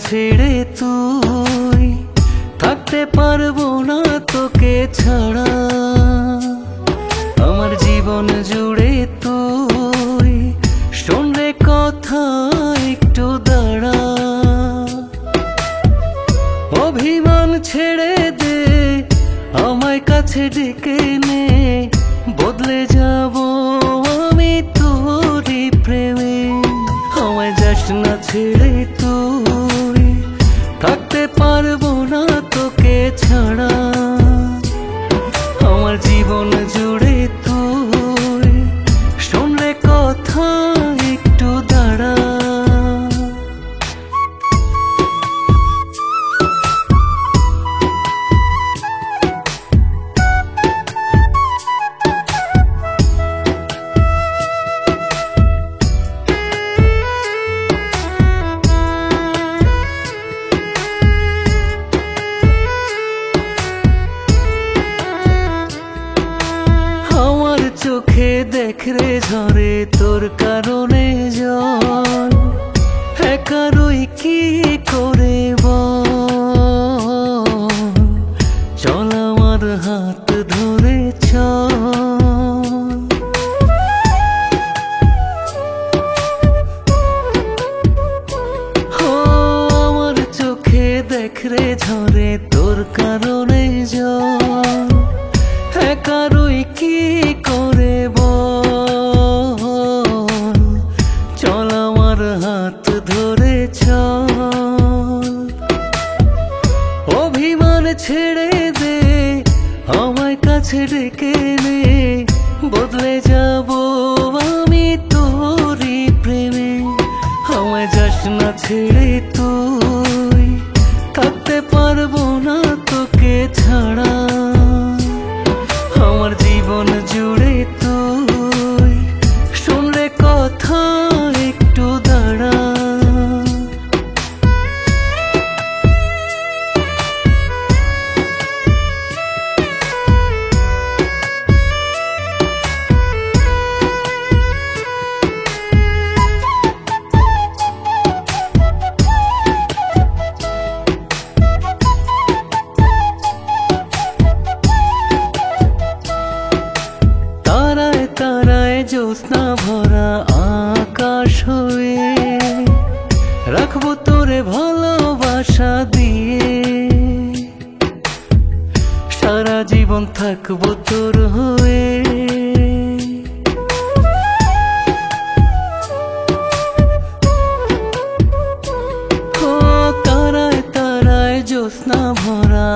ছেড়ে তুই থাকতে পারবো না তোকে ছাড়া। আমার জীবন জুড়ে তুই শোন রে কথা একটু দাঁড়া। অভিমান ছেড়ে দে আমায় কাছে ডেকে নে, বদলে যাব আমি তোরই প্রেমে। আমায় যাস না ছেড়ে তুই থাকতে পারবো না তোকে ছাড়া। আমার জীবন জুড়ে তুই শোন রে কথা একটু দাঁড়া। চোখে দেখ রে ঝরে তোর কারণে জল, একারই কি করে বল। চল আমার হাত ধরে চল। আমার চোখে দেখ রে ঝরে তোর কারণে জল, একারই কি করে বল। চল আমার হাত ধরে চল। অভিমান ছেড়ে দে আমায় কাছে ডেকে নে, বদলে যাব আমি তোরই প্রেমে। আমায় যাস না ছেড়ে তুই থাকতে পারবো না তোকে ছাড়া। আমার জীবন জুড়ে তুই শোন রে কথা একটু দাঁড়া। তারায় জ্যোৎস্না ভরা আকাশ হয়ে রাখবো তোরে ভালোবাসা দিয়ে। সারা জীবন থাকবো তোর হয়ে। তারায় তারায় জ্যোৎস্না ভরা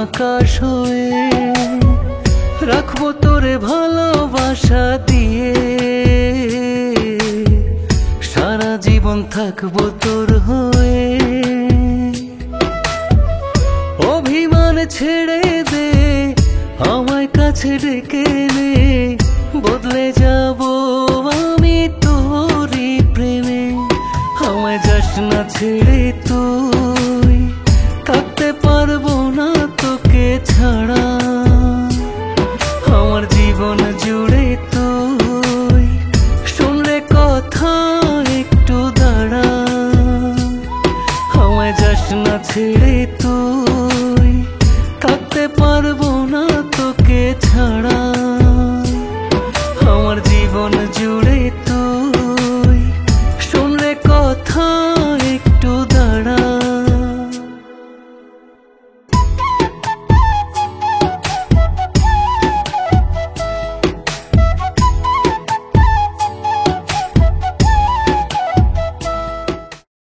আকাশ হয়ে রাখবো তোরে ভালোবাসা দিয়ে। সারা জীবন থাকবো তোর হয়ে। অভিমান ছেড়ে দে আমায় কাছে ডেকে নে, বদলে যাব আমি তোরই প্রেমে। আমায় যাস না ছেড়ে তুই থাকতে পারবো না তোকে ছাড়া। আমার জীবন জুড়ে তুই শোন রে কথা একটু দাঁড়া। আমায় যাস না ছেড়ে তুই।